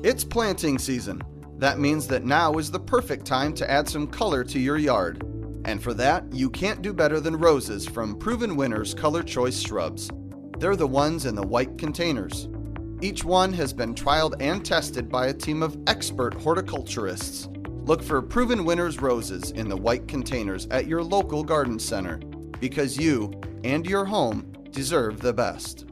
It's planting season. That means that now is the perfect time to add some color to your yard. And for that, you can't do better than roses from Proven Winners Color Choice Shrubs. They're the ones in the white containers. Each one has been trialed and tested by a team of expert horticulturists. Look for Proven Winners roses in the white containers at your local garden center, because you and your home deserve the best.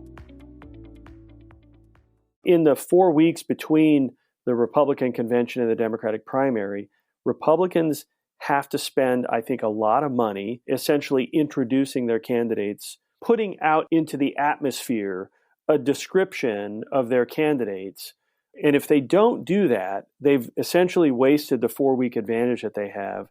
In the 4 weeks between the Republican convention and the Democratic primary, Republicans have to spend, I think, a lot of money essentially introducing their candidates, putting out into the atmosphere a description of their candidates. And if they don't do that, they've essentially wasted the 4-week advantage that they have.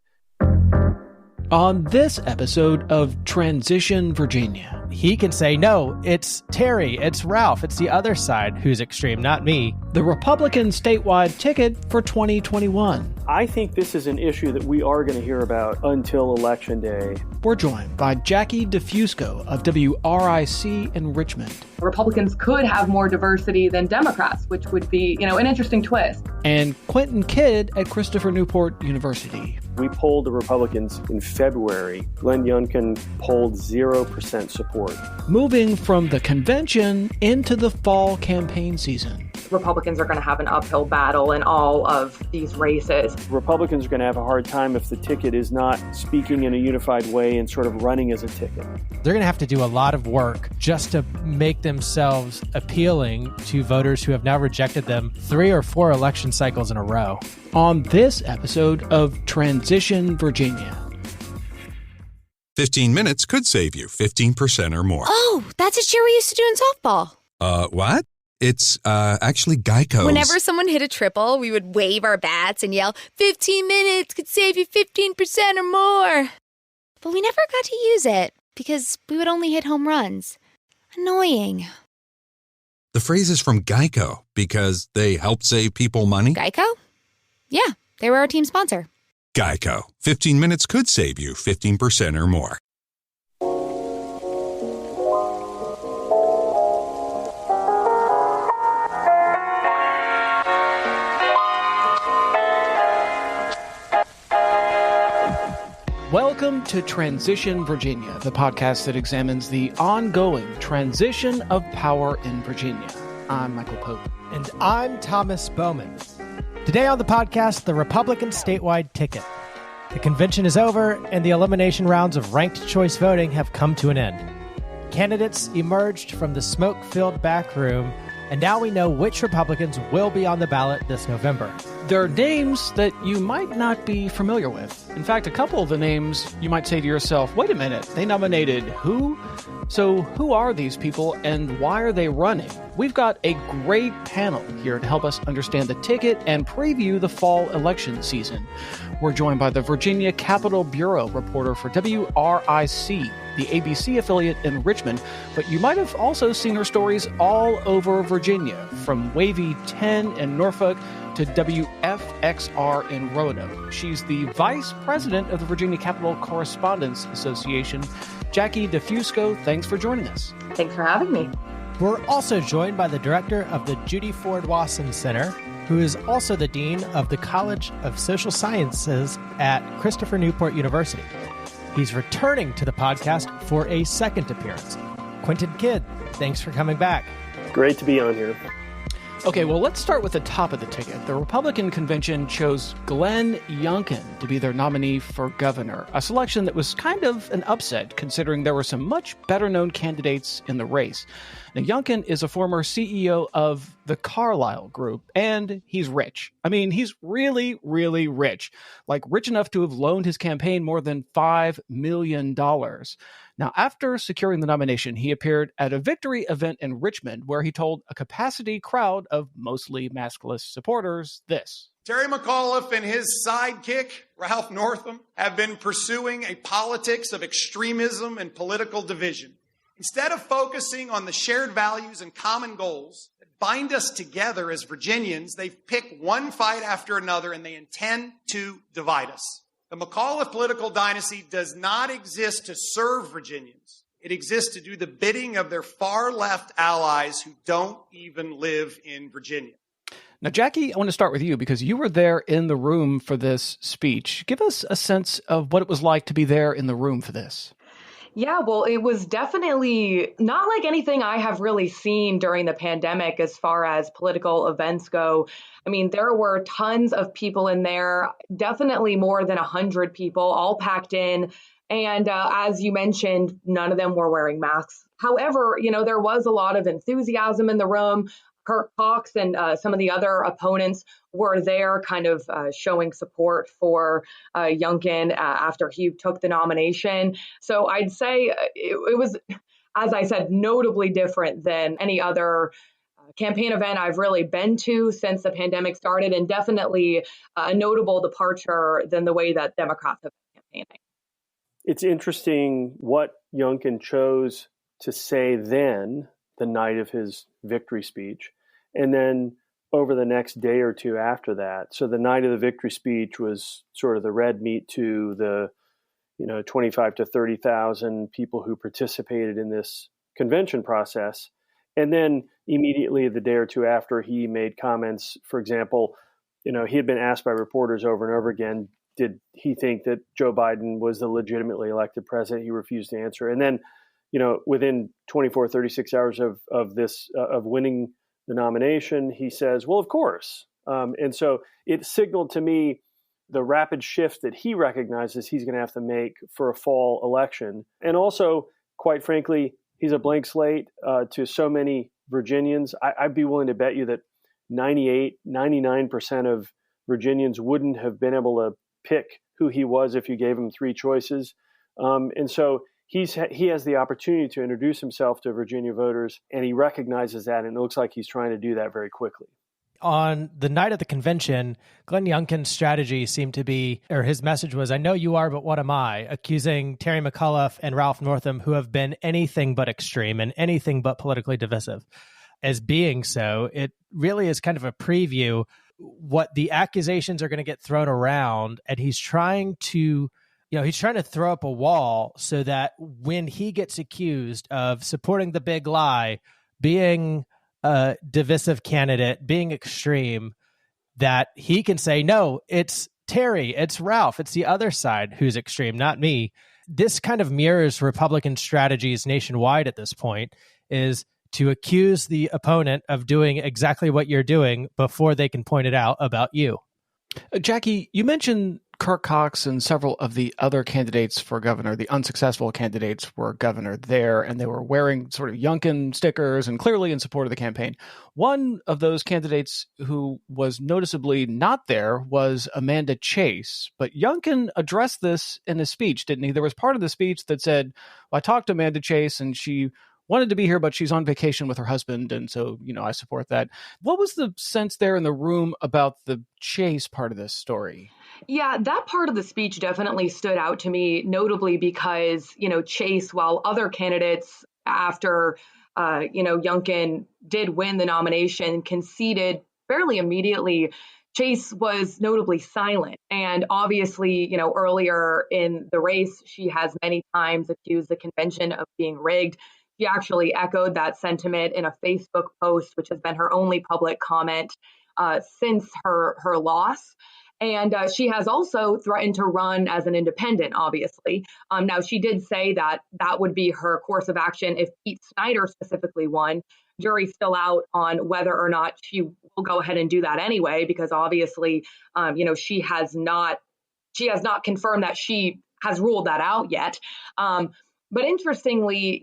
On this episode of Transition Virginia. He can say, no, it's Terry, it's Ralph, it's the other side who's extreme, not me. The Republican statewide ticket for 2021. I think this is an issue that we are going to hear about until Election Day. We're joined by Jackie DeFusco of WRIC in Richmond. Republicans could have more diversity than Democrats, which would be, an interesting twist. And Quentin Kidd at Christopher Newport University. We polled the Republicans in February. Glenn Younkin polled 0% support. Moving from the convention into the fall campaign season. Republicans are going to have an uphill battle in all of these races. Republicans are going to have a hard time if the ticket is not speaking in a unified way and sort of running as a ticket. They're going to have to do a lot of work just to make themselves appealing to voters who have now rejected them 3 or 4 election cycles in a row. On this episode of Transition Virginia. 15 minutes could save you 15% or more. Oh, that's a cheer we used to do in softball. What? It's actually Geico's. Whenever someone hit a triple, we would wave our bats and yell, 15 minutes could save you 15% or more. But we never got to use it because we would only hit home runs. Annoying. The phrase is from Geico because they help save people money. Geico? Yeah, they were our team sponsor. Geico. 15 minutes could save you 15% or more. Welcome to Transition Virginia, the podcast that examines the ongoing transition of power in Virginia. I'm Michael Pope. And I'm Thomas Bowman. Today on the podcast, the Republican statewide ticket. The convention is over, and the elimination rounds of ranked choice voting have come to an end. Candidates emerged from the smoke-filled back room, and now we know which Republicans will be on the ballot this November. There are names that you might not be familiar with. In fact, a couple of the names you might say to yourself, wait a minute, they nominated who? So who are these people and why are they running? We've got a great panel here to help us understand the ticket and preview the fall election season. We're joined by the Virginia Capitol Bureau reporter for WRIC, the ABC affiliate in Richmond, but you might have also seen her stories all over Virginia, from Wavy 10 in Norfolk to WFXR in Roanoke. She's the vice president of the Virginia Capitol Correspondents Association. Jackie DeFusco, thanks for joining us. Thanks for having me. We're also joined by the director of the Judy Ford Wason Center, who is also the dean of the College of Social Sciences at Christopher Newport University. He's returning to the podcast for a second appearance. Quentin Kidd, thanks for coming back. Great to be on here. Okay, well, let's start with the top of the ticket. The Republican convention chose Glenn Younkin to be their nominee for governor, a selection that was kind of an upset considering there were some much better-known candidates in the race. Now, Younkin is a former CEO of the Carlyle Group, and he's rich. I mean, he's really, really rich, like rich enough to have loaned his campaign more than $5 million. Now, after securing the nomination, he appeared at a victory event in Richmond where he told a capacity crowd of mostly maskless supporters this. Terry McAuliffe and his sidekick, Ralph Northam, have been pursuing a politics of extremism and political division. Instead of focusing on the shared values and common goals that bind us together as Virginians, they've picked one fight after another and they intend to divide us. The McAuliffe political dynasty does not exist to serve Virginians. It exists to do the bidding of their far-left allies who don't even live in Virginia. Now, Jackie, I want to start with you because you were there in the room for this speech. Give us a sense of what it was like to be there in the room for this. Yeah, well, it was definitely not like anything I have really seen during the pandemic as far as political events go. I mean, there were tons of people in there, definitely more than 100 people, all packed in. And as you mentioned, none of them were wearing masks. However, there was a lot of enthusiasm in the room. Kirk Cox and some of the other opponents were there kind of showing support for Yunken after he took the nomination. So I'd say it was, as I said, notably different than any other campaign event I've really been to since the pandemic started, and definitely a notable departure than the way that Democrats have been campaigning. It's interesting what Yunken chose to say then, the night of his victory speech, and then over the next day or two after that. So the night of the victory speech was sort of the red meat to the 25 to 30,000 people who participated in this convention process. And then immediately the day or two after, he made comments. For example, he had been asked by reporters over and over again, did he think that Joe Biden was the legitimately elected president? He refused to answer. And then, within 24, 36 hours of winning the nomination, he says, well, of course. And so it signaled to me the rapid shift that he recognizes he's going to have to make for a fall election. And also, quite frankly, he's a blank slate to so many Virginians. I'd be willing to bet you that 99% of Virginians wouldn't have been able to pick who he was if you gave him three choices. And so he has the opportunity to introduce himself to Virginia voters, and he recognizes that, and it looks like he's trying to do that very quickly. On the night of the convention, Glenn Younkin's strategy seemed to be, or his message was, I know you are, but what am I? Accusing Terry McAuliffe and Ralph Northam, who have been anything but extreme and anything but politically divisive, as being so. It really is kind of a preview what the accusations are going to get thrown around, and he's trying to throw up a wall so that when he gets accused of supporting the big lie, being a divisive candidate, being extreme, that he can say, no, it's Terry, it's Ralph, it's the other side who's extreme, not me. This kind of mirrors Republican strategies nationwide at this point, is to accuse the opponent of doing exactly what you're doing before they can point it out about you. Jackie, you mentioned Kirk Cox and several of the other candidates for governor, the unsuccessful candidates for governor there, and they were wearing sort of Yunken stickers and clearly in support of the campaign. One of those candidates who was noticeably not there was Amanda Chase, but Yunken addressed this in his speech, didn't he? There was part of the speech that said, well, I talked to Amanda Chase and she wanted to be here, but she's on vacation with her husband. And so, I support that. What was the sense there in the room about the Chase part of this story? Yeah, that part of the speech definitely stood out to me, notably because, Chase, while other candidates after, Yunken did win the nomination, conceded fairly immediately, Chase was notably silent. And obviously, earlier in the race, she has many times accused the convention of being rigged. She actually echoed that sentiment in a Facebook post, which has been her only public comment since her loss. And she has also threatened to run as an independent, obviously. Now, she did say that would be her course of action if Pete Snyder specifically won. Jury's still out on whether or not she will go ahead and do that anyway, because obviously, she has not confirmed that she has ruled that out yet. But interestingly,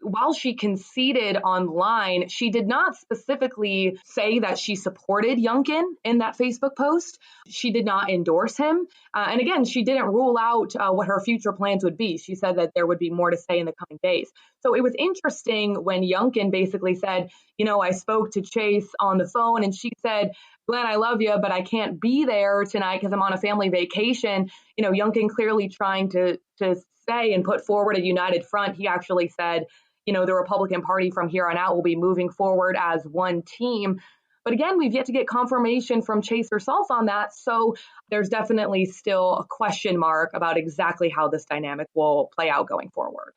while she conceded online, she did not specifically say that she supported Yunken in that Facebook post. She did not endorse him. And again, she didn't rule out what her future plans would be. She said that there would be more to say in the coming days. So it was interesting when Yunken basically said, I spoke to Chase on the phone and she said, Glenn, I love you, but I can't be there tonight because I'm on a family vacation. Yunken clearly trying to say and put forward a united front. He actually said, the Republican Party from here on out will be moving forward as one team. But again, we've yet to get confirmation from Chase herself on that. So there's definitely still a question mark about exactly how this dynamic will play out going forward.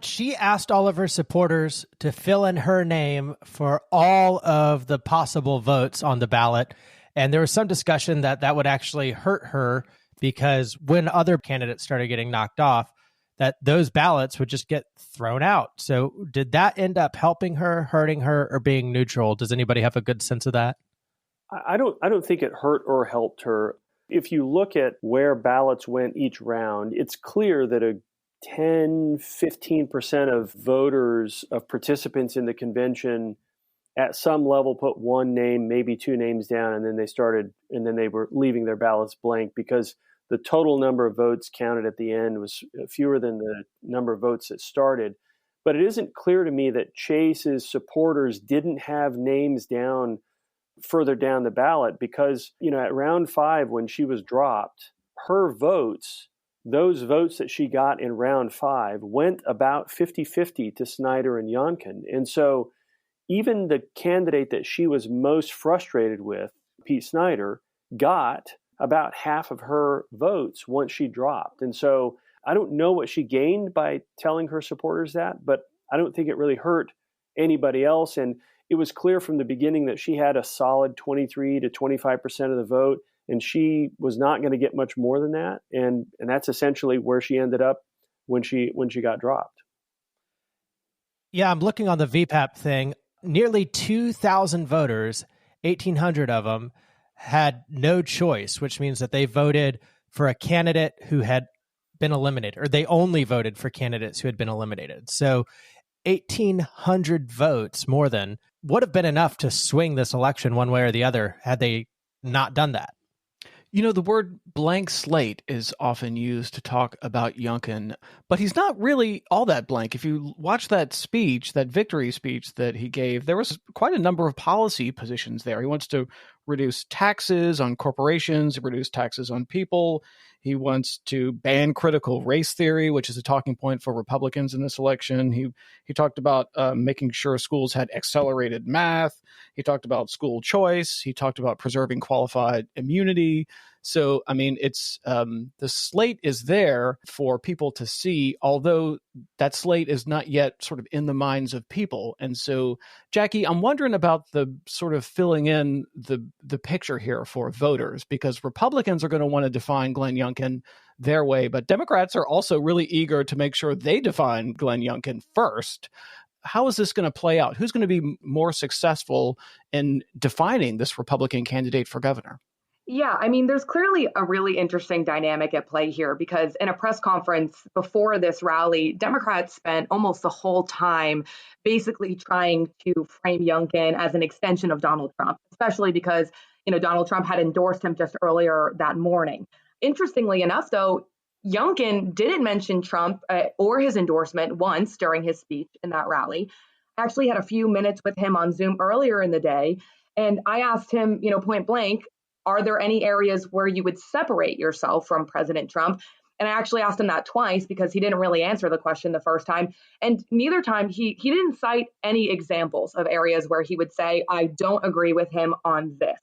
She asked all of her supporters to fill in her name for all of the possible votes on the ballot. And there was some discussion that that would actually hurt her because when other candidates started getting knocked off, that those ballots would just get thrown out. So did that end up helping her, hurting her, or being neutral? Does anybody have a good sense of that? I don't think it hurt or helped her. If you look at where ballots went each round, it's clear that a 10, 15% of voters, of participants in the convention at some level put one name, maybe two names down, and then they were leaving their ballots blank because the total number of votes counted at the end was fewer than the number of votes that started. But it isn't clear to me that Chase's supporters didn't have names down further down the ballot because, at round 5, when she was dropped, her votes, those votes that she got in round 5 went about 50-50 to Snyder and Yunken. And so even the candidate that she was most frustrated with, Pete Snyder, got about half of her votes once she dropped. And so I don't know what she gained by telling her supporters that, but I don't think it really hurt anybody else. And it was clear from the beginning that she had a solid 23 to 25% of the vote, and she was not going to get much more than that. And that's essentially where she ended up when she got dropped. Yeah, I'm looking on the VPAP thing. Nearly 2,000 voters, 1,800 of them, had no choice, which means that they voted for a candidate who had been eliminated, or they only voted for candidates who had been eliminated. So 1,800 votes more than would have been enough to swing this election one way or the other had they not done that. The word blank slate is often used to talk about Yunken, but he's not really all that blank. If you watch that speech, that victory speech that he gave, there was quite a number of policy positions there. He wants to reduce taxes on corporations, reduce taxes on people. He wants to ban critical race theory, which is a talking point for Republicans in this election. He talked about making sure schools had accelerated math. He talked about school choice. He talked about preserving qualified immunity. So, it's the slate is there for people to see, although that slate is not yet sort of in the minds of people. And so, Jackie, I'm wondering about the sort of filling in the picture here for voters, because Republicans are going to want to define Glenn Younkin their way, but Democrats are also really eager to make sure they define Glenn Younkin first. How is this going to play out? Who's going to be more successful in defining this Republican candidate for governor? Yeah, there's clearly a really interesting dynamic at play here because in a press conference before this rally, Democrats spent almost the whole time basically trying to frame Yunken as an extension of Donald Trump, especially because, Donald Trump had endorsed him just earlier that morning. Interestingly enough, though, Yunken didn't mention Trump or his endorsement once during his speech in that rally. I actually had a few minutes with him on Zoom earlier in the day, and I asked him, point blank, are there any areas where you would separate yourself from President Trump? And I actually asked him that twice because he didn't really answer the question the first time. And neither time he didn't cite any examples of areas where he would say, I don't agree with him on this.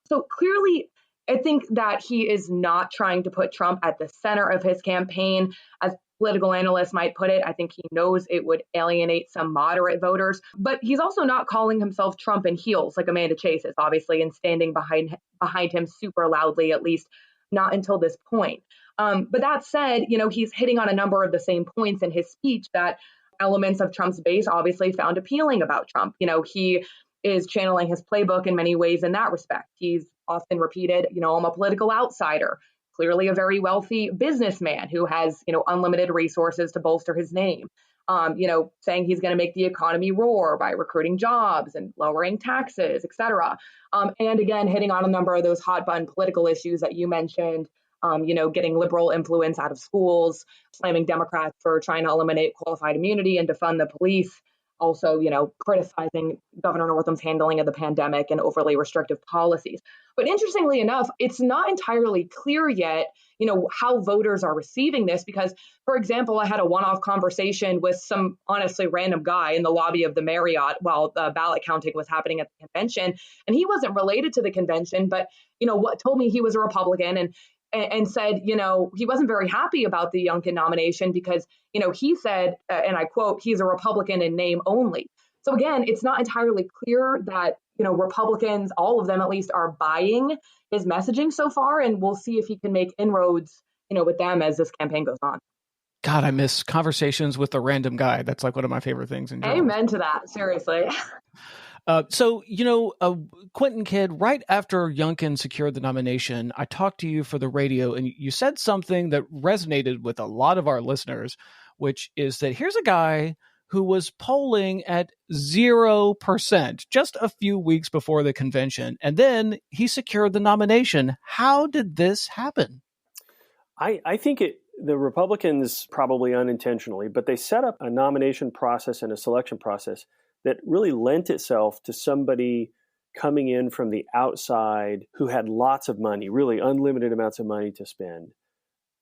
So clearly, I think that he is not trying to put Trump at the center of his campaign. As political analysts might put it, I think he knows it would alienate some moderate voters, but he's also not calling himself Trump in heels like Amanda Chase is, obviously, and standing behind him super loudly, at least not until this point. But that said, he's hitting on a number of the same points in his speech that elements of Trump's base obviously found appealing about Trump. He is channeling his playbook in many ways in that respect. He's often repeated, I'm a political outsider. Clearly a very wealthy businessman who has, unlimited resources to bolster his name, saying he's going to make the economy roar by recruiting jobs and lowering taxes, et cetera. And again, hitting on a number of those hot button political issues that you mentioned, getting liberal influence out of schools, slamming Democrats for trying to eliminate qualified immunity and defund the police. Also, criticizing Governor Northam's handling of the pandemic and overly restrictive policies. But interestingly enough, it's not entirely clear yet, how voters are receiving this because, for example, I had a one-off conversation with some honestly random guy in the lobby of the Marriott while the ballot counting was happening at the convention. And he wasn't related to the convention, but, what told me he was a Republican and said, he wasn't very happy about the Yunken nomination because, he said, and I quote, he's a Republican in name only. So again, it's not entirely clear that, Republicans, all of them at least, are buying his messaging so far. And we'll see if he can make inroads, with them as this campaign goes on. God, I miss conversations with a random guy. That's like one of my favorite things in journalism. Amen to that. Seriously. Quentin Kidd, right after Yunken secured the nomination, I talked to you for the radio, and you said something that resonated with a lot of our listeners, which is that here's a guy who was polling at 0% just a few weeks before the convention, and then he secured the nomination. How did this happen? I think the Republicans, probably unintentionally, but they set up a nomination process and a selection process that really lent itself to somebody coming in from the outside who had lots of money, really unlimited amounts of money to spend,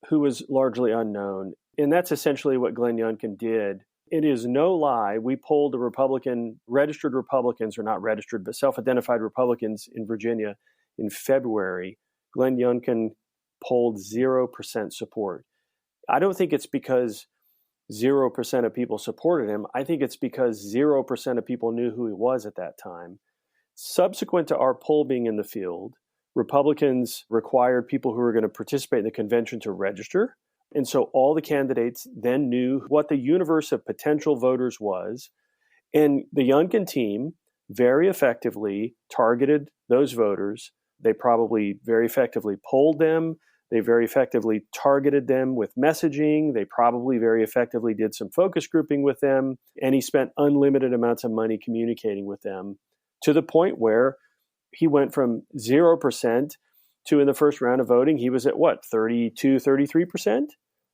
who was largely unknown. And that's essentially what Glenn Younkin did. It is no lie. We polled the registered Republicans, or not registered, but self-identified Republicans in Virginia in February. Glenn Younkin polled 0% support. I don't think it's because 0% of people supported him. I think it's because 0% of people knew who he was at that time. Subsequent to our poll being in the field, Republicans required people who were going to participate in the convention to register. And so all the candidates then knew what the universe of potential voters was. And the Yunken team very effectively targeted those voters. They probably very effectively polled them. They very effectively targeted them with messaging. They probably very effectively did some focus grouping with them. And he spent unlimited amounts of money communicating with them to the point where he went from 0% to, in the first round of voting, he was at 32, 33%?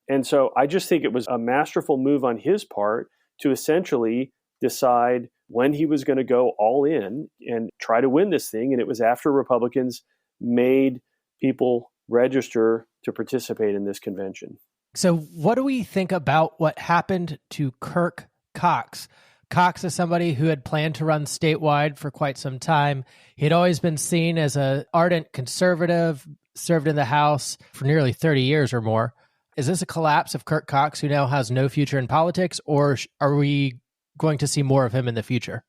And so I just think it was a masterful move on his part to essentially decide when he was going to go all in and try to win this thing. And it was after Republicans made people register to participate in this convention. So what do we think about what happened to Kirk Cox? Cox is somebody who had planned to run statewide for quite some time. He'd always been seen as an ardent conservative, served in the House for nearly 30 years or more. Is this a collapse of Kirk Cox, who now has no future in politics, or are we going to see more of him in the future?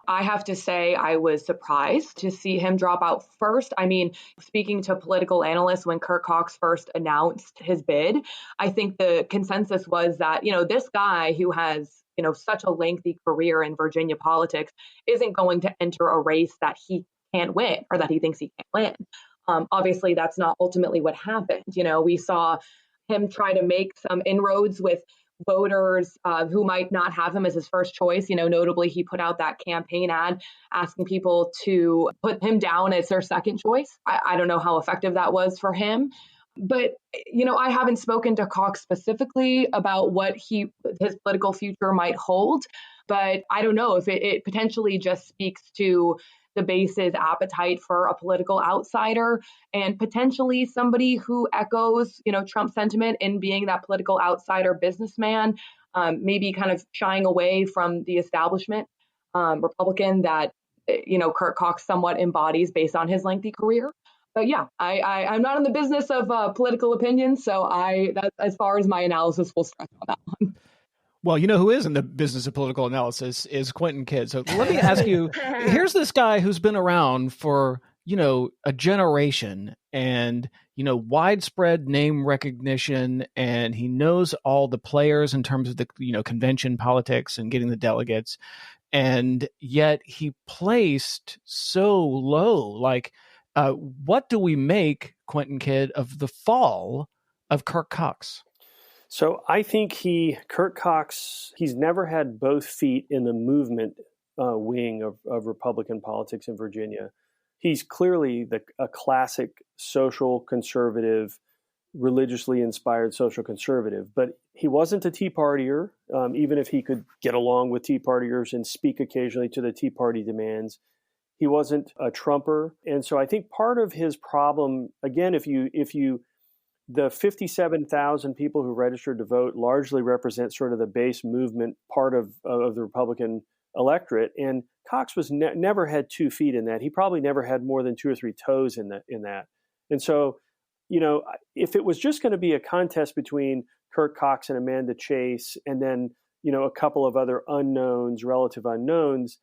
I have to say I was surprised to see him drop out first. I mean, speaking to political analysts when Kirk Cox first announced his bid, I think the consensus was that, this guy who has, such a lengthy career in Virginia politics isn't going to enter a race that he can't win or that he thinks he can't win. Obviously, that's not ultimately what happened. We saw him try to make some inroads with voters who might not have him as his first choice. Notably, he put out that campaign ad asking people to put him down as their second choice. I don't know how effective that was for him. But, I haven't spoken to Cox specifically about what his political future might hold. But I don't know if it potentially just speaks to the base's appetite for a political outsider and potentially somebody who echoes, Trump sentiment in being that political outsider businessman, maybe kind of shying away from the establishment Republican that, Kirk Cox somewhat embodies based on his lengthy career. But yeah, I'm not in the business of political opinion, so that's as far as my analysis will stretch on that one. Well, who is in the business of political analysis is Quentin Kidd. So let me ask you, here's this guy who's been around for, a generation and, widespread name recognition, and he knows all the players in terms of the, convention politics and getting the delegates. And yet he placed so low. Like, what do we make, Quentin Kidd, of the fall of Kirk Cox? So I think Kirk Cox, he's never had both feet in the movement wing of Republican politics in Virginia. He's clearly a classic social conservative, religiously inspired social conservative, but he wasn't a Tea Partier, even if he could get along with Tea Partiers and speak occasionally to the Tea Party demands. He wasn't a Trumper. And so I think part of his problem, again, the 57,000 people who registered to vote largely represent sort of the base movement part of the Republican electorate. And Cox was never had 2 feet in that. He probably never had more than 2 or 3 toes in that. And so if it was just going to be a contest between Kirk Cox and Amanda Chase, and then, a couple of other relative unknowns,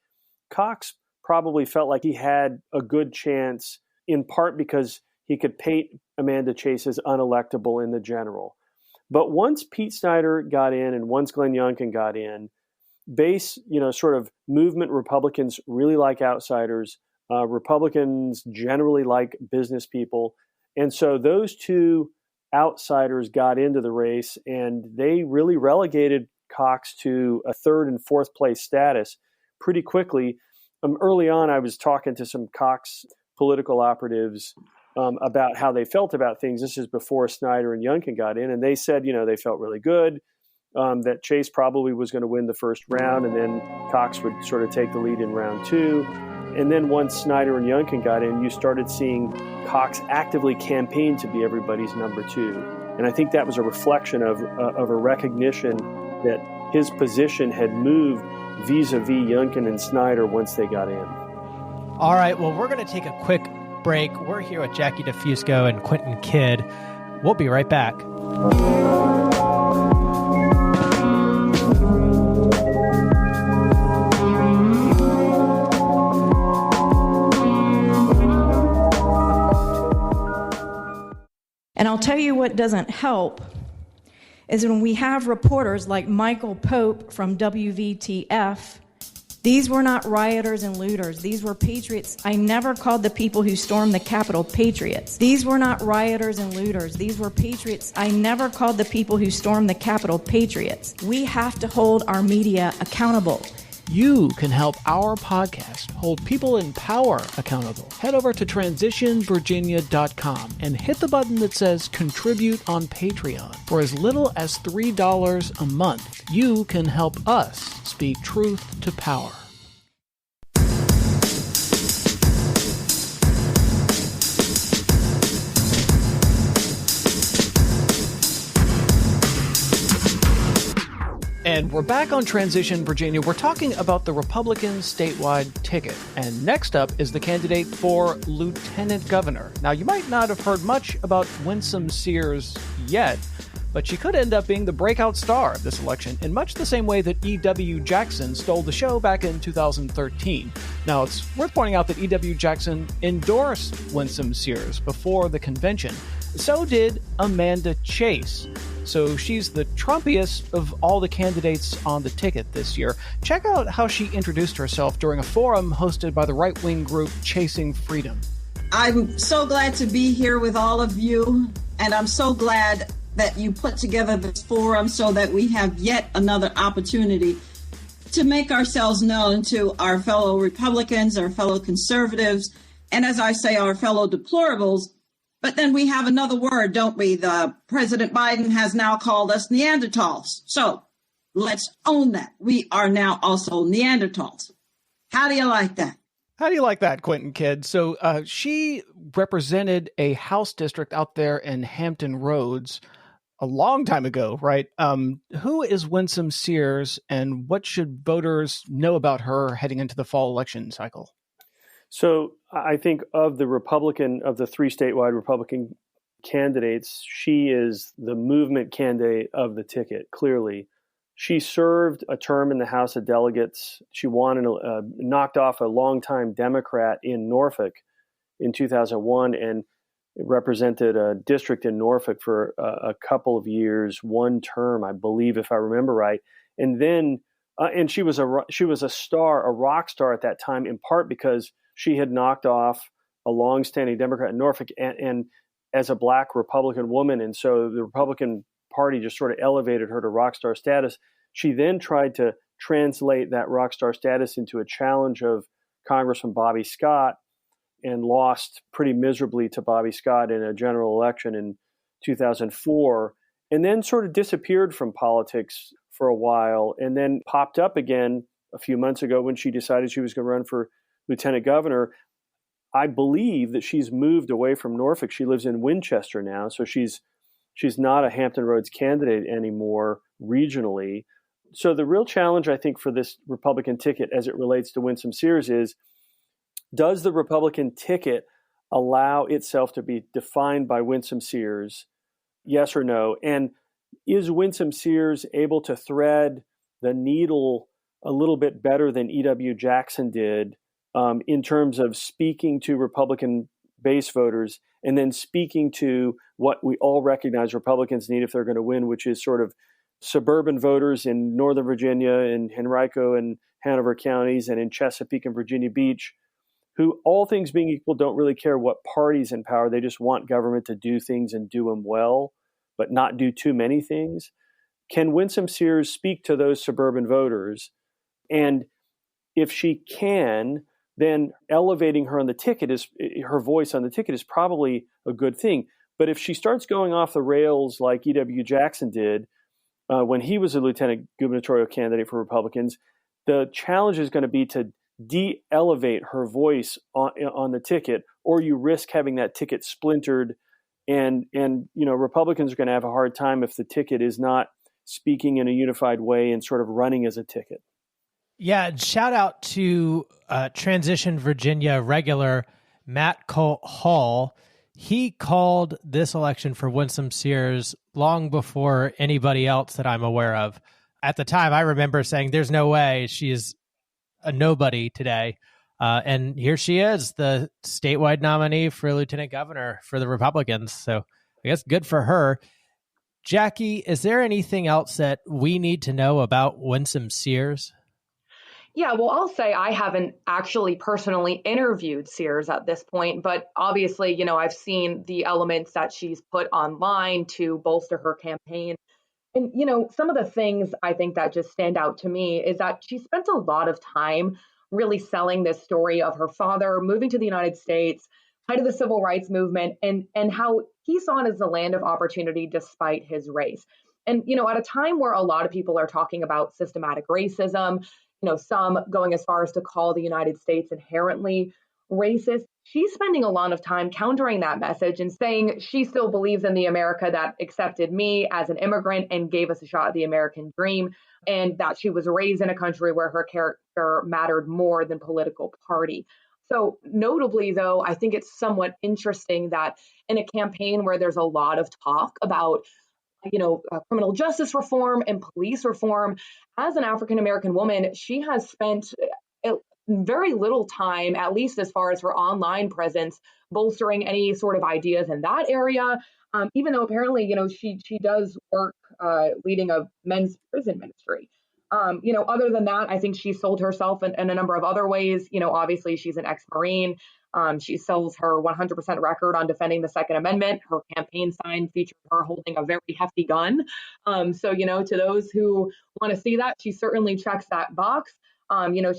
Cox probably felt like he had a good chance, in part because he could paint Amanda Chase as unelectable in the general. But once Pete Snyder got in and once Glenn Younkin got in, base, sort of movement Republicans really like outsiders. Republicans generally like business people. And so those two outsiders got into the race, and they really relegated Cox to a third and fourth place status pretty quickly. Early on, I was talking to some Cox political operatives about how they felt about things. This is before Snyder and Yunken got in, and they said, they felt really good, that Chase probably was going to win the first round, and then Cox would sort of take the lead in round two. And then once Snyder and Yunken got in, you started seeing Cox actively campaign to be everybody's number two. And I think that was a reflection of a recognition that his position had moved vis-a-vis Yunken and Snyder once they got in. All right, well, we're going to take a quick break. We're here with Jackie DeFusco and Quentin Kidd. We'll be right back. And I'll tell you what doesn't help is when we have reporters like Michael Pope from WVTF. These were not rioters and looters. These were patriots. I never called the people who stormed the Capitol patriots. These were not rioters and looters. These were patriots. I never called the people who stormed the Capitol patriots. We have to hold our media accountable. You can help our podcast hold people in power accountable. Head over to transitionvirginia.com and hit the button that says Contribute on Patreon. For as little as $3 a month, you can help us speak truth to power. And we're back on Transition Virginia. We're talking about the Republican statewide ticket. And next up is the candidate for lieutenant governor. Now, you might not have heard much about Winsome Sears yet, but she could end up being the breakout star of this election in much the same way that E.W. Jackson stole the show back in 2013. Now, it's worth pointing out that E.W. Jackson endorsed Winsome Sears before the convention. So did Amanda Chase. So she's the Trumpiest of all the candidates on the ticket this year. Check out how she introduced herself during a forum hosted by the right-wing group Chasing Freedom. I'm so glad to be here with all of you, and I'm so glad that you put together this forum so that we have yet another opportunity to make ourselves known to our fellow Republicans, our fellow conservatives, and as I say, our fellow deplorables. But then we have another word, don't we? The President Biden has now called us Neanderthals. So let's own that. We are now also Neanderthals. How do you like that? How do you like that, Quentin Kidd? So she represented a House district out there in Hampton Roads a long time ago, right? Who is Winsome Sears, and what should voters know about her heading into the fall election cycle? So I think of the three statewide Republican candidates, she is the movement candidate of the ticket, clearly. She served a term in the House of Delegates. She won and knocked off a longtime Democrat in Norfolk in 2001 and represented a district in Norfolk for a couple of years, one term, I believe, if I remember right. And then, and she was a star, a rock star at that time, in part because she had knocked off a longstanding Democrat in Norfolk and as a Black Republican woman. And so the Republican Party just sort of elevated her to rock star status. She then tried to translate that rock star status into a challenge of Congressman Bobby Scott and lost pretty miserably to Bobby Scott in a general election in 2004, and then sort of disappeared from politics for a while, and then popped up again a few months ago when she decided she was going to run for lieutenant governor. I believe that she's moved away from Norfolk. She lives in Winchester now, so she's not a Hampton Roads candidate anymore regionally. So the real challenge, I think, for this Republican ticket as it relates to Winsome Sears is, does the Republican ticket allow itself to be defined by Winsome Sears? Yes or no? And is Winsome Sears able to thread the needle a little bit better than E.W. Jackson did in terms of speaking to Republican base voters and then speaking to what we all recognize Republicans need if they're going to win, which is sort of suburban voters in Northern Virginia and Henrico and Hanover counties and in Chesapeake and Virginia Beach, who, all things being equal, don't really care what party's in power. They just want government to do things and do them well, but not do too many things. Can Winsome Sears speak to those suburban voters? And if she can, then elevating her on the ticket her voice on the ticket is probably a good thing. But if she starts going off the rails like E.W. Jackson did when he was a lieutenant gubernatorial candidate for Republicans, the challenge is going to be to de-elevate her voice on the ticket, or you risk having that ticket splintered. And Republicans are going to have a hard time if the ticket is not speaking in a unified way and sort of running as a ticket. Yeah, shout out to Transition Virginia regular Matt Hall. He called this election for Winsome Sears long before anybody else that I'm aware of. At the time, I remember saying, there's no way she's a nobody today. And here she is, the statewide nominee for lieutenant governor for the Republicans. So I guess good for her. Jackie, is there anything else that we need to know about Winsome Sears? Yeah, well, I'll say I haven't actually personally interviewed Sears at this point, but obviously, I've seen the elements that she's put online to bolster her campaign. And, some of the things I think that just stand out to me is that she spent a lot of time really selling this story of her father moving to the United States, height of the civil rights movement, and how he saw it as a land of opportunity despite his race. And, at a time where a lot of people are talking about systematic racism, some going as far as to call the United States inherently racist, she's spending a lot of time countering that message and saying she still believes in the America that accepted me as an immigrant and gave us a shot at the American dream, and that she was raised in a country where her character mattered more than political party. So notably, though, I think it's somewhat interesting that in a campaign where there's a lot of talk about criminal justice reform and police reform, as an African-American woman, she has spent very little time, at least as far as her online presence, bolstering any sort of ideas in that area, even though apparently, she does work leading a men's prison ministry. Other than that, I think she sold herself in a number of other ways. Obviously, she's an ex-Marine. She sells her 100% record on defending the Second Amendment. Her campaign sign featured her holding a very hefty gun. So, to those who want to see that, she certainly checks that box.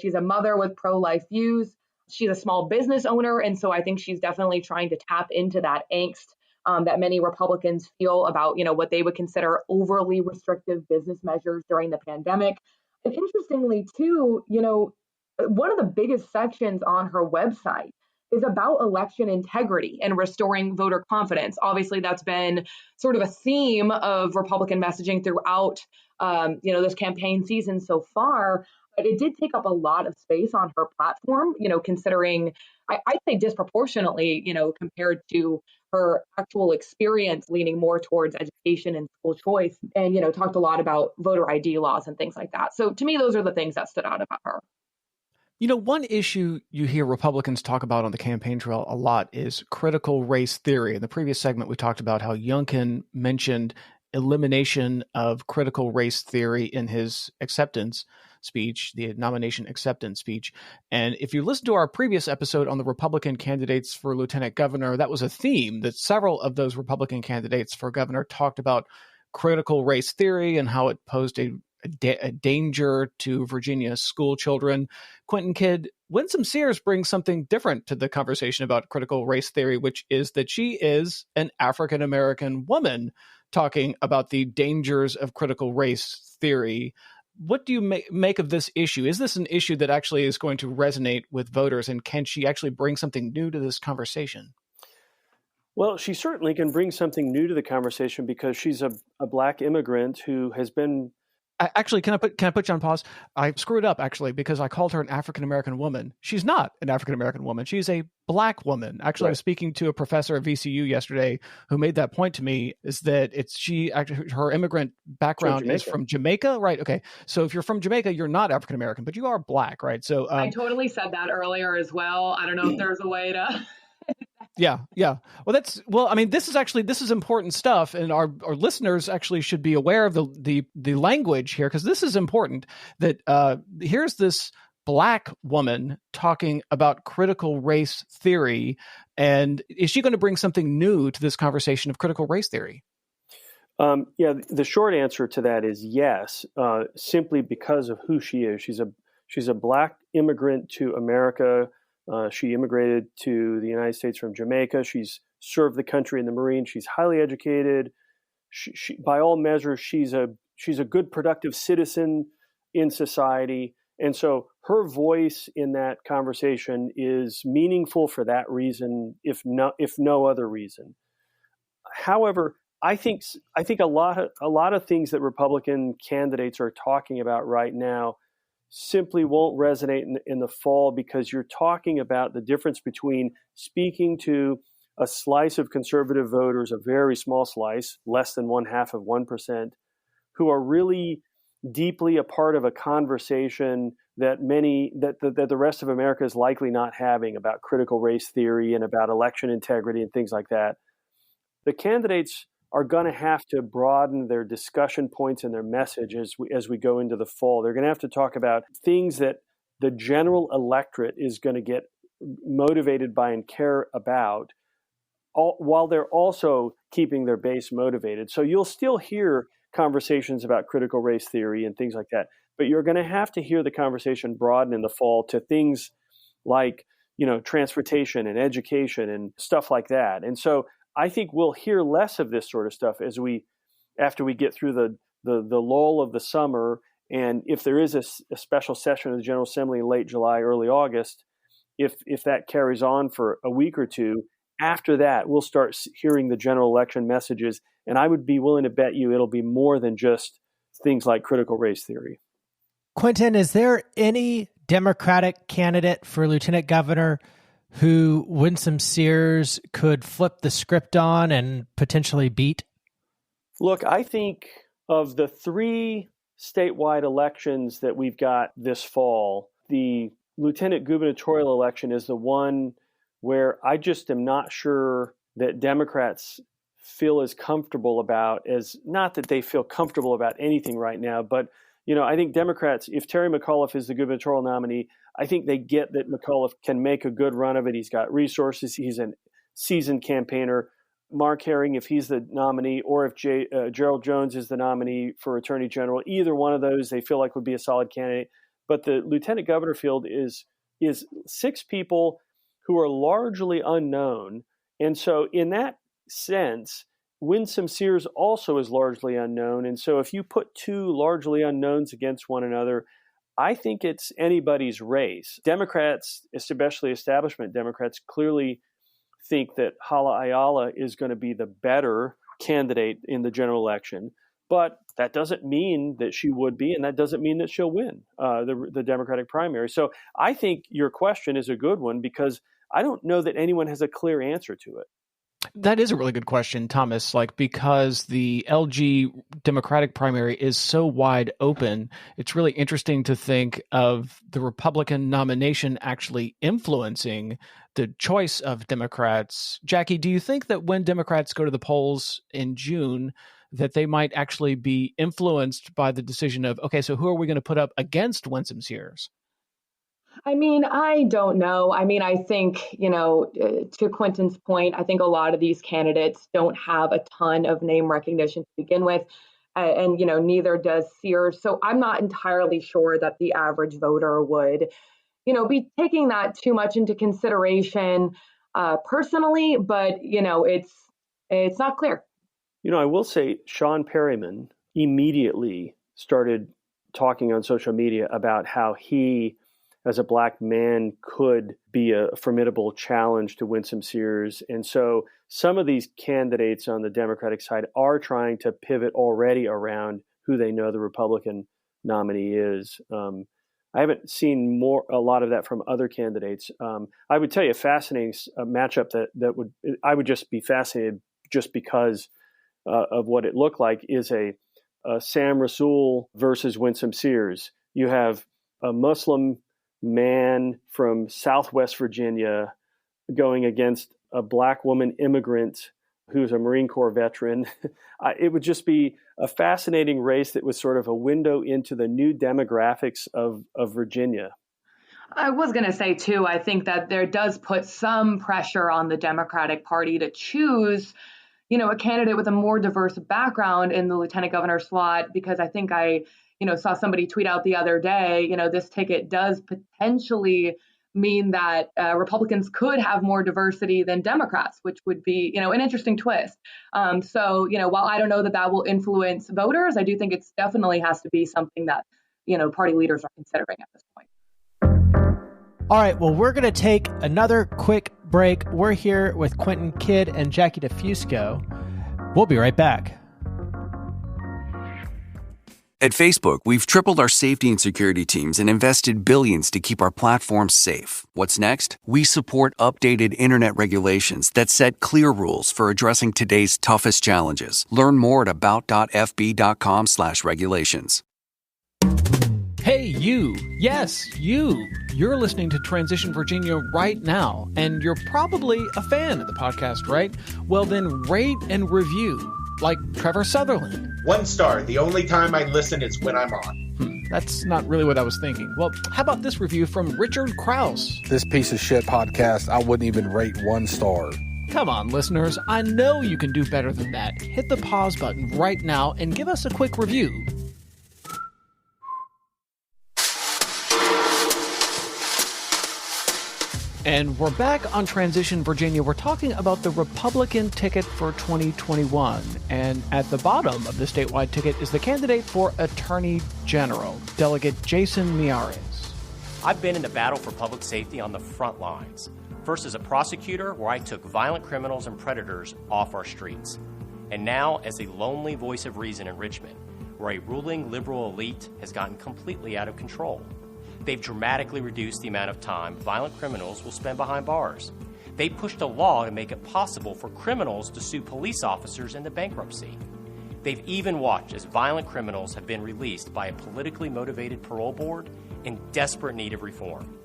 She's a mother with pro-life views. She's a small business owner. And so I think she's definitely trying to tap into that angst that many Republicans feel about, what they would consider overly restrictive business measures during the pandemic. And interestingly, too, one of the biggest sections on her website is about election integrity and restoring voter confidence. Obviously, that's been sort of a theme of Republican messaging throughout, this campaign season so far. But it did take up a lot of space on her platform, considering, I'd say disproportionately, compared to her actual experience leaning more towards education and school choice, and, talked a lot about voter ID laws and things like that. So to me, those are the things that stood out about her. One issue you hear Republicans talk about on the campaign trail a lot is critical race theory. In the previous segment, we talked about how Yunken mentioned elimination of critical race theory in his acceptance speech, the nomination acceptance speech. And if you listen to our previous episode on the Republican candidates for lieutenant governor, that was a theme that several of those Republican candidates for governor talked about critical race theory and how it posed a danger to Virginia school children. Quentin Kidd, Winsome Sears brings something different to the conversation about critical race theory, which is that she is an African-American woman talking about the dangers of critical race theory. What do you make of this issue? Is this an issue that actually is going to resonate with voters, and can she actually bring something new to this conversation? Well, she certainly can bring something new to the conversation because she's a Black immigrant who has been Actually, can I put you on pause? I screwed up actually because I called her an African American woman. She's not an African American woman. She's a Black woman. Actually, I was speaking to a professor at VCU yesterday who made that point to me. Is that her immigrant background is from Jamaica, right? Okay, so if you're from Jamaica, you're not African American, but you are Black, right? So I totally said that earlier as well. I don't know if there's a way to. Yeah. Well, I mean, this is important stuff, and our listeners actually should be aware of the language here, because this is important. That here's this Black woman talking about critical race theory, and is she going to bring something new to this conversation of critical race theory? The short answer to that is yes, simply because of who she is. She's a Black immigrant to America. She immigrated to the United States from Jamaica. She's served the country in the Marines. She's highly educated. She by all measures, she's a good, productive citizen in society. And so her voice in that conversation is meaningful for that reason, if no other reason. However, I think a lot of things that Republican candidates are talking about right now simply won't resonate in the fall, because you're talking about the difference between speaking to a slice of conservative voters, a very small slice, less than 0.5%, who are really deeply a part of a conversation that the rest of America is likely not having about critical race theory and about election integrity and things like that. The candidates are going to have to broaden their discussion points and their message as we go into the fall. They're going to have to talk about things that the general electorate is going to get motivated by and care about, while they're also keeping their base motivated. So you'll still hear conversations about critical race theory and things like that, but you're going to have to hear the conversation broaden in the fall to things like, transportation and education and stuff like that. And so I think we'll hear less of this sort of stuff after we get through the lull of the summer. And if there is a special session of the General Assembly in late July, early August, if that carries on for a week or two, after that, we'll start hearing the general election messages. And I would be willing to bet you it'll be more than just things like critical race theory. Quentin, is there any Democratic candidate for lieutenant governor who Winsome Sears could flip the script on and potentially beat? Look, I think of the 3 statewide elections that we've got this fall, the lieutenant gubernatorial election is the one where I just am not sure that Democrats feel as comfortable about as, not that they feel comfortable about anything right now, but I think Democrats, if Terry McAuliffe is the gubernatorial nominee, I think they get that McAuliffe can make a good run of it. He's got resources. He's a seasoned campaigner. Mark Herring, if he's the nominee, or if Gerald Jones is the nominee for Attorney General, either one of those they feel like would be a solid candidate. But the lieutenant governor field is 6 people who are largely unknown. And so in that sense, Winsome Sears also is largely unknown. And so if you put 2 largely unknowns against one another, I think it's anybody's race. Democrats, especially establishment Democrats, clearly think that Hala Ayala is going to be the better candidate in the general election. But that doesn't mean that she would be, and that doesn't mean that she'll win the Democratic primary. So I think your question is a good one, because I don't know that anyone has a clear answer to it. That is a really good question, Thomas, because the LG Democratic primary is so wide open, it's really interesting to think of the Republican nomination actually influencing the choice of Democrats. Jackie, do you think that when Democrats go to the polls in June, that they might actually be influenced by the decision of, okay, so who are we going to put up against Winsome Sears? I mean, I don't know. I mean, I think, to Quentin's point, I think a lot of these candidates don't have a ton of name recognition to begin with. And, neither does Sears. So I'm not entirely sure that the average voter would, be taking that too much into consideration personally. But, it's not clear. I will say Sean Perryman immediately started talking on social media about how he, as a Black man, could be a formidable challenge to Winsome Sears. And so some of these candidates on the Democratic side are trying to pivot already around who they know the Republican nominee is. I haven't seen a lot of that from other candidates. I would tell you a fascinating matchup that I would just be fascinated just because of what it looked like is a Sam Rasool versus Winsome Sears. You have a Muslim man from Southwest Virginia going against a Black woman immigrant who's a Marine Corps veteran. It would just be a fascinating race that was sort of a window into the new demographics of Virginia. I was going to say, too, I think that there does put some pressure on the Democratic Party to choose, a candidate with a more diverse background in the lieutenant governor slot, because I think I saw somebody tweet out the other day, this ticket does potentially mean that Republicans could have more diversity than Democrats, which would be, an interesting twist. So, while I don't know that will influence voters, I do think it's definitely has to be something that, party leaders are considering at this point. All right, well, we're going to take another quick break. We're here with Quentin Kidd and Jackie DeFusco. We'll be right back. At Facebook, we've tripled our safety and security teams and invested billions to keep our platforms safe. What's next? We support updated internet regulations that set clear rules for addressing today's toughest challenges. Learn more at about.fb.com/regulations. Hey, you. Yes, you. You're listening to Transition Virginia right now, and you're probably a fan of the podcast, right? Well, then rate and review, like Trevor Sutherland. 1 star. The only time I listen is when I'm on. That's not really what I was thinking. Well, how about this review from Richard Krause? This piece of shit podcast, I wouldn't even rate 1 star. Come on, listeners. I know you can do better than that. Hit the pause button right now and give us a quick review. And we're back on Transition Virginia. We're talking about the Republican ticket for 2021. And at the bottom of the statewide ticket is the candidate for Attorney General, Delegate Jason Miyares. I've been in the battle for public safety on the front lines. First as a prosecutor, where I took violent criminals and predators off our streets. And now as a lonely voice of reason in Richmond, where a ruling liberal elite has gotten completely out of control. They've dramatically reduced the amount of time violent criminals will spend behind bars. They pushed a law to make it possible for criminals to sue police officers into bankruptcy. They've even watched as violent criminals have been released by a politically motivated parole board in desperate need of reform.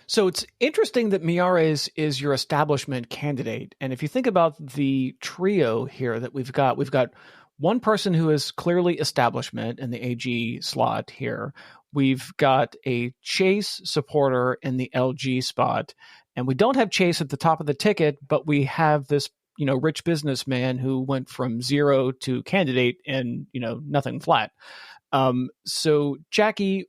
So it's interesting that Miyares is your establishment candidate. And if you think about the trio here that we've got one person who is clearly establishment in the AG slot here. We've got a Chase supporter in the LG spot, and we don't have Chase at the top of the ticket, but we have this, rich businessman who went from zero to candidate and, nothing flat. So Jackie,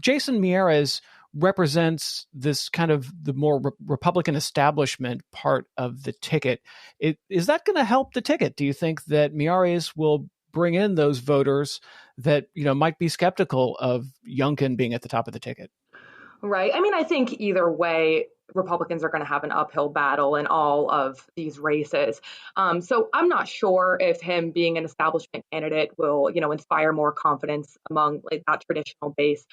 Jason Miyares represents this kind of the more Republican establishment part of the ticket. Is that going to help the ticket? Do you think that Miyares will bring in those voters that, might be skeptical of Yunken being at the top of the ticket? Right. I mean, I think either way, Republicans are going to have an uphill battle in all of these races. So I'm not sure if him being an establishment candidate will, inspire more confidence among that traditional base.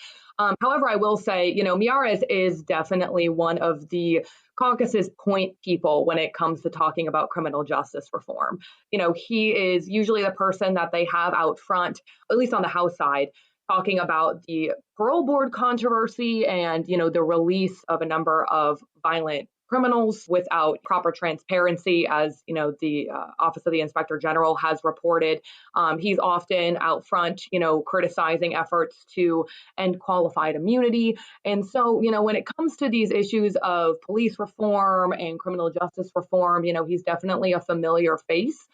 However, I will say, Miyares is definitely one of the caucus's point people when it comes to talking about criminal justice reform. He is usually the person that they have out front, at least on the House side, talking about the parole board controversy and, the release of a number of violent criminals without proper transparency, as, the Office of the Inspector General has reported. He's often out front, criticizing efforts to end qualified immunity. And so, when it comes to these issues of police reform and criminal justice reform, he's definitely a familiar face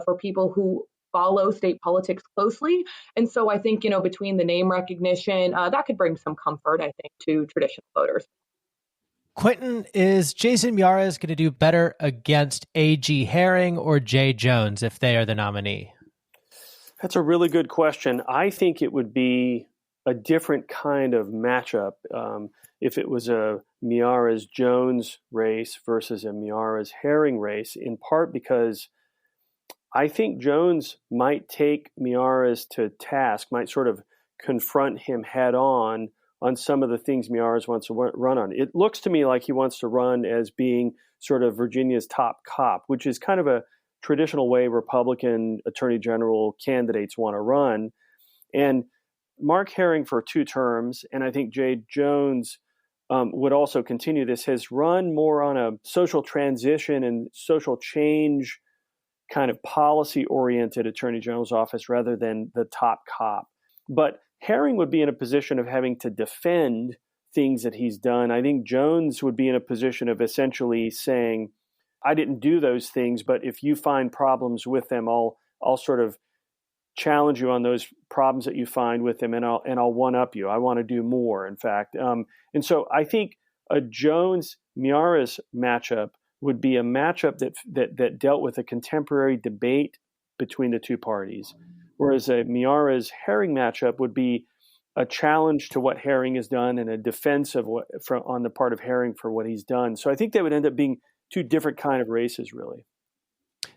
for people who follow state politics closely. And so I think, between the name recognition, that could bring some comfort, I think, to traditional voters. Quentin, is Jason Miyares going to do better against A.G. Herring or Jay Jones if they are the nominee? That's a really good question. I think it would be a different kind of matchup if it was a Miyares-Jones race versus a Miyares-Herring race, in part because I think Jones might take Miyares to task, might sort of confront him head on some of the things Miyares wants to run on. It looks to me like he wants to run as being sort of Virginia's top cop, which is kind of a traditional way Republican attorney general candidates want to run. And Mark Herring for 2 terms, and I think Jay Jones would also continue this, has run more on a social transition and social change kind of policy-oriented attorney general's office rather than the top cop. But Herring would be in a position of having to defend things that he's done. I think Jones would be in a position of essentially saying, I didn't do those things, but if you find problems with them, I'll sort of challenge you on those problems that you find with them, and I'll one-up you. I want to do more, in fact. And so I think a Jones-Miyares matchup would be a matchup that dealt with a contemporary debate between the two parties, whereas a Miyares-Herring matchup would be a challenge to what Herring has done and a defense of on the part of Herring for what he's done. So I think they would end up being 2 different kind of races, really.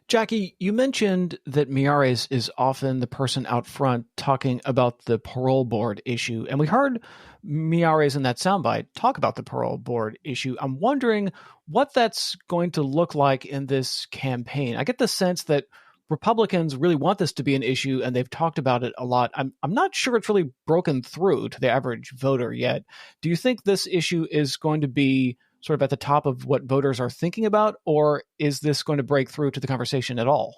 Jackie, you mentioned that Miyares is often the person out front talking about the parole board issue. And we heard Miyares in that soundbite talk about the parole board issue. I'm wondering what that's going to look like in this campaign. I get the sense that Republicans really want this to be an issue, and they've talked about it a lot. I'm not sure it's really broken through to the average voter yet. Do you think this issue is going to be sort of at the top of what voters are thinking about, or is this going to break through to the conversation at all?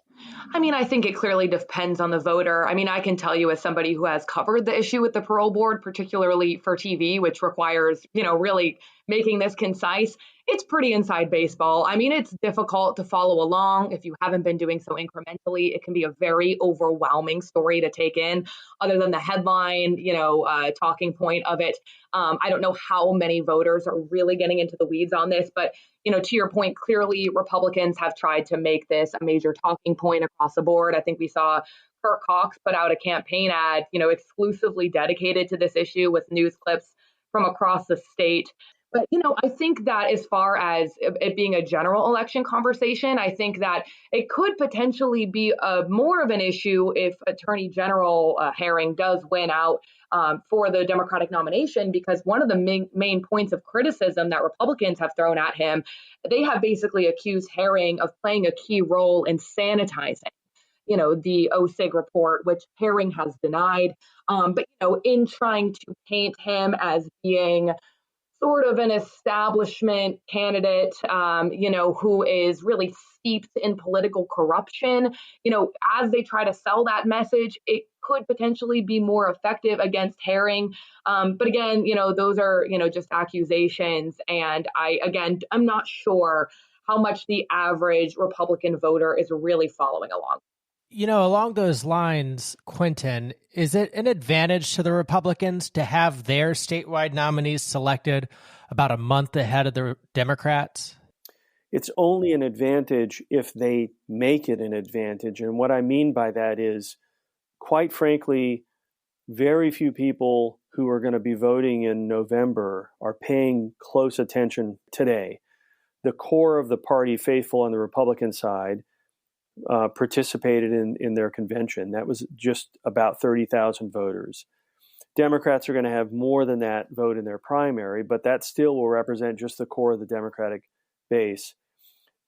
I mean, I think it clearly depends on the voter. I mean, I can tell you as somebody who has covered the issue with the parole board, particularly for TV, which requires, really making this concise, it's pretty inside baseball. I mean, it's difficult to follow along. If you haven't been doing so incrementally, it can be a very overwhelming story to take in, other than the headline, talking point of it. I don't know how many voters are really getting into the weeds on this, but to your point, clearly Republicans have tried to make this a major talking point across the board. I think we saw Kirk Cox put out a campaign ad, exclusively dedicated to this issue with news clips from across the state. But, I think that as far as it being a general election conversation, I think that it could potentially be more of an issue if Attorney General Herring does win out for the Democratic nomination, because one of the main points of criticism that Republicans have thrown at him, they have basically accused Herring of playing a key role in sanitizing, the OSIG report, which Herring has denied. But, in trying to paint him as being sort of an establishment candidate, who is really steeped in political corruption, as they try to sell that message, it could potentially be more effective against Herring. But again, those are, just accusations. And I'm not sure how much the average Republican voter is really following along. Along those lines, Quentin, is it an advantage to the Republicans to have their statewide nominees selected about a month ahead of the Democrats? It's only an advantage if they make it an advantage. And what I mean by that is, quite frankly, very few people who are going to be voting in November are paying close attention today. The core of the party, faithful on the Republican side, participated in their convention. That was just about 30,000 voters. Democrats are going to have more than that vote in their primary, but that still will represent just the core of the Democratic base.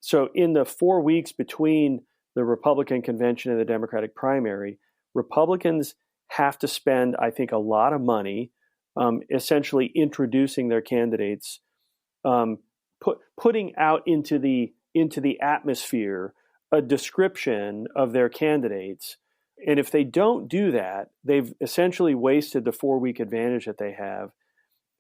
So in the 4 weeks between the Republican convention and the Democratic primary, Republicans have to spend, I think, a lot of money essentially introducing their candidates, putting out into the atmosphere a description of their candidates. And if they don't do that, they've essentially wasted the 4-week advantage that they have.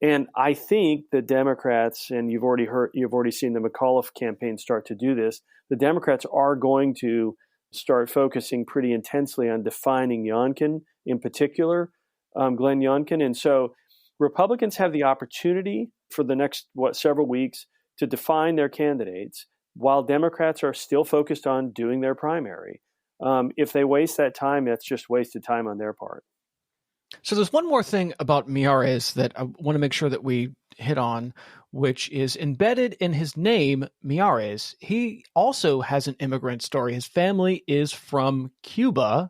And I think the Democrats, and you've already seen the McAuliffe campaign start to do this, the Democrats are going to start focusing pretty intensely on defining Yunken in particular, Glenn Younkin. And so Republicans have the opportunity for the next, several weeks to define their candidates, while Democrats are still focused on doing their primary. If they waste that time, that's just wasted time on their part. So there's one more thing about Miyares that I want to make sure that we hit on, which is embedded in his name, Miyares. He also has an immigrant story. His family is from Cuba,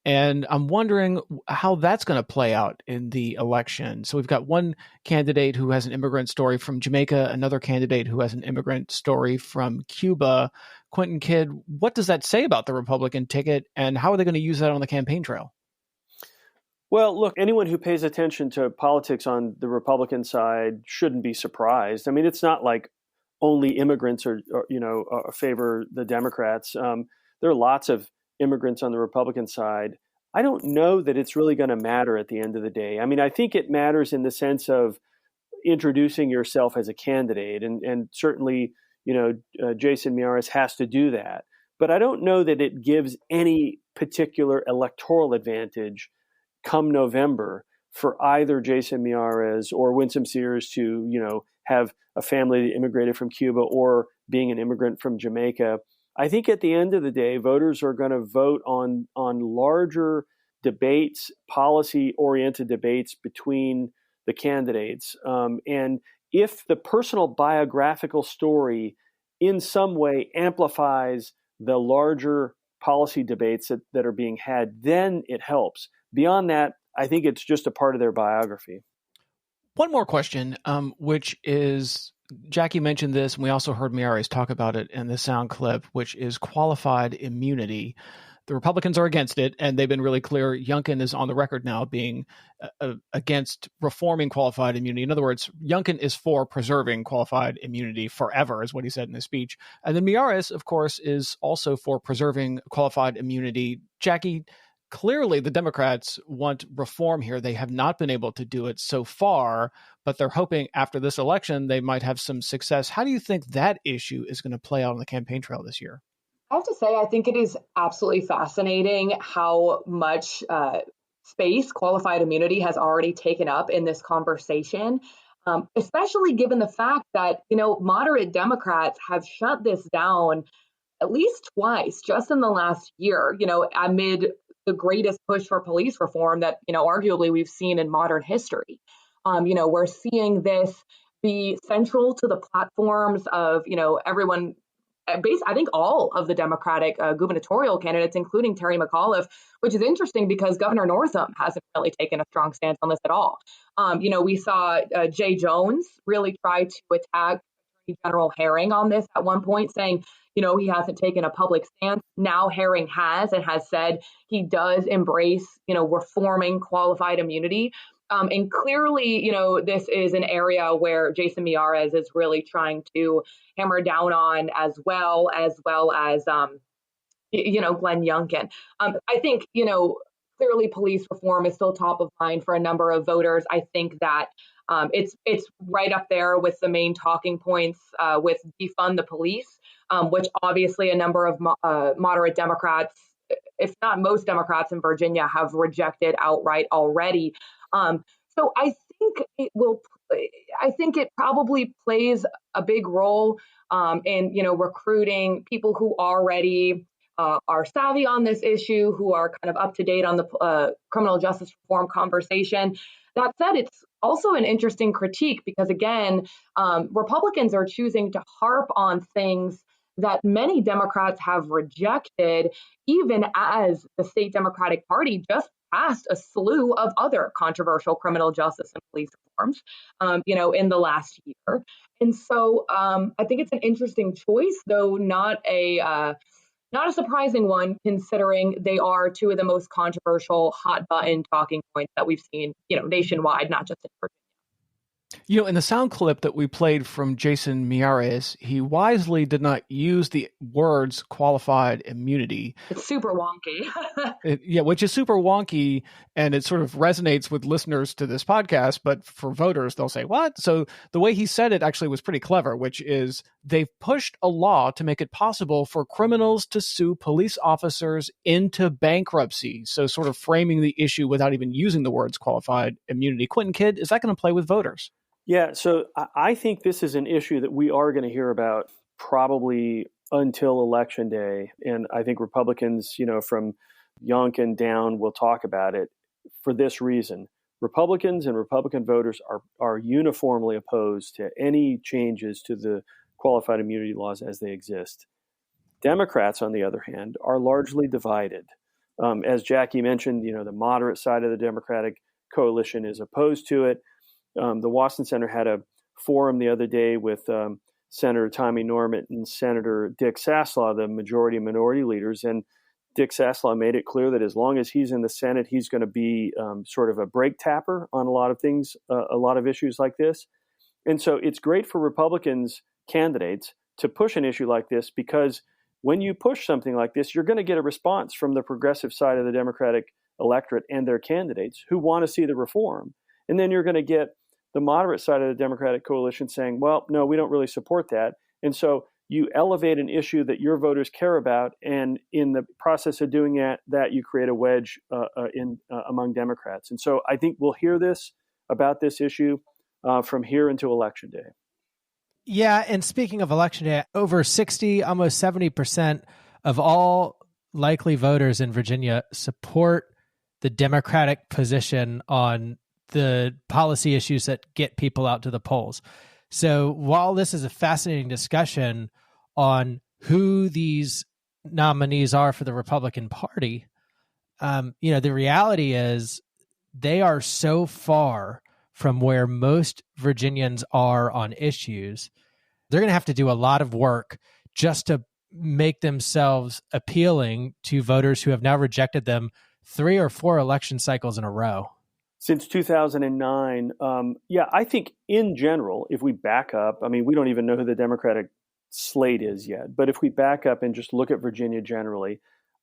And I'm wondering how that's going to play out in the election. So we've got one candidate who has an immigrant story from Jamaica, another candidate who has an immigrant story from Cuba. Quentin Kidd, what does that say about the Republican ticket, and how are they going to use that on the campaign trail? Well, look, anyone who pays attention to politics on the Republican side shouldn't be surprised. I mean, it's not like only immigrants favor the Democrats. There are lots of immigrants on the Republican side. I don't know that it's really going to matter at the end of the day. I mean, I think it matters in the sense of introducing yourself as a candidate, and certainly, Jason Miyares has to do that. But I don't know that it gives any particular electoral advantage come November for either Jason Miyares or Winsome Sears to, have a family that immigrated from Cuba or being an immigrant from Jamaica. I think at the end of the day, voters are going to vote on larger debates, policy-oriented debates between the candidates. And if the personal biographical story in some way amplifies the larger policy debates that are being had, then it helps. Beyond that, I think it's just a part of their biography. One more question, which is, Jackie mentioned this, and we also heard Miyares talk about it in the sound clip, which is qualified immunity. The Republicans are against it, and they've been really clear. Yunken is on the record now being against reforming qualified immunity. In other words, Yunken is for preserving qualified immunity forever, is what he said in his speech. And then Miyares, of course, is also for preserving qualified immunity. Jackie, clearly, the Democrats want reform here. They have not been able to do it so far, but they're hoping after this election they might have some success. How do you think that issue is going to play out on the campaign trail this year? I have to say, I think it is absolutely fascinating how much space qualified immunity has already taken up in this conversation, especially given the fact that, moderate Democrats have shut this down at least twice just in the last year, amid the greatest push for police reform that, arguably we've seen in modern history. We're seeing this be central to the platforms of, everyone, I think all of the Democratic gubernatorial candidates, including Terry McAuliffe, which is interesting because Governor Northam hasn't really taken a strong stance on this at all. We saw Jay Jones really try to attack Attorney General Herring on this at one point, saying, he hasn't taken a public stance. Now Herring has, and has said he does embrace, reforming qualified immunity. And clearly, this is an area where Jason Miyares is really trying to hammer down on, as well as Glenn Younkin. I think, clearly police reform is still top of mind for a number of voters. I think that it's right up there with the main talking points with defund the police, which obviously a number of moderate Democrats, if not most Democrats in Virginia, have rejected outright already. So I think it probably plays a big role in, recruiting people who already are savvy on this issue, who are kind of up to date on the criminal justice reform conversation. That said, it's also an interesting critique because, again, Republicans are choosing to harp on things that many Democrats have rejected, even as the state Democratic Party just passed a slew of other controversial criminal justice and police reforms, in the last year. And so I think it's an interesting choice, though not a surprising one, considering they are two of the most controversial hot button talking points that we've seen, nationwide, not just in Virginia. In the sound clip that we played from Jason Miyares, he wisely did not use the words qualified immunity. It's super wonky. Which is super wonky, and it sort of resonates with listeners to this podcast, but for voters, they'll say, what? So the way he said it actually was pretty clever, which is they've pushed a law to make it possible for criminals to sue police officers into bankruptcy. So sort of framing the issue without even using the words qualified immunity. Quentin Kidd, is that going to play with voters? Yeah, so I think this is an issue that we are going to hear about probably until Election Day. And I think Republicans, from Yunken down will talk about it for this reason. Republicans and Republican voters are uniformly opposed to any changes to the qualified immunity laws as they exist. Democrats, on the other hand, are largely divided. As Jackie mentioned, the moderate side of the Democratic coalition is opposed to it. The Wason Center had a forum the other day with Senator Tommy Norment and Senator Dick Saslaw, the majority and minority leaders. And Dick Saslaw made it clear that as long as he's in the Senate, he's going to be sort of a brake tapper on a lot of things, a lot of issues like this. And so it's great for Republicans candidates to push an issue like this, because when you push something like this, you're going to get a response from the progressive side of the Democratic electorate and their candidates who want to see the reform. And then you're going to get the moderate side of the Democratic coalition saying, well, no, we don't really support that. And so you elevate an issue that your voters care about, and in the process of doing that you create a wedge among Democrats. And so I think we'll hear this about this issue from here until Election Day. Yeah, and speaking of Election Day, over 60, almost 70% of all likely voters in Virginia support the Democratic position on the policy issues that get people out to the polls. So while this is a fascinating discussion on who these nominees are for the Republican Party, the reality is they are so far from where most Virginians are on issues. They're going to have to do a lot of work just to make themselves appealing to voters who have now rejected them 3 or 4 election cycles in a row. Since 2009, I think in general, if we back up, we don't even know who the Democratic slate is yet, but if we back up and just look at Virginia generally,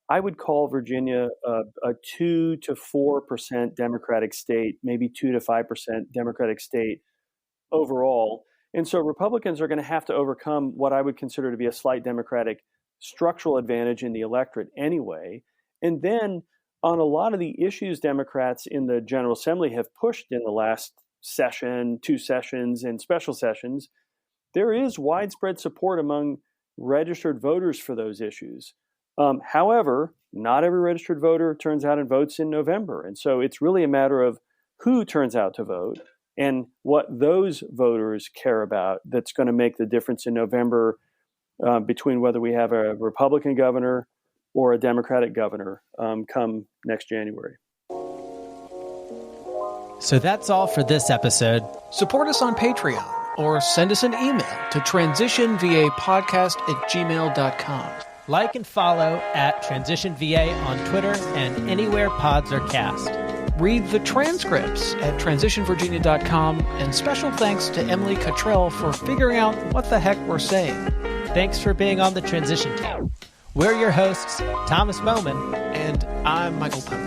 I would call Virginia a 2 to 4% Democratic state, maybe 2 to 5% Democratic state overall. And so Republicans are going to have to overcome what I would consider to be a slight Democratic structural advantage in the electorate anyway. And then on a lot of the issues Democrats in the General Assembly have pushed in the last session, 2 sessions, and special sessions, there is widespread support among registered voters for those issues. However, not every registered voter turns out and votes in November. And so it's really a matter of who turns out to vote and what those voters care about that's going to make the difference in November between whether we have a Republican governor or a Democratic governor come next January. So that's all for this episode. Support us on Patreon or send us an email to transitionvapodcast@gmail.com. Like and follow @TransitionVA on Twitter and anywhere pods are cast. Read the transcripts at transitionvirginia.com, and special thanks to Emily Cottrell for figuring out what the heck we're saying. Thanks for being on the transition team. We're your hosts, Thomas Bowman. And I'm Michael Pope.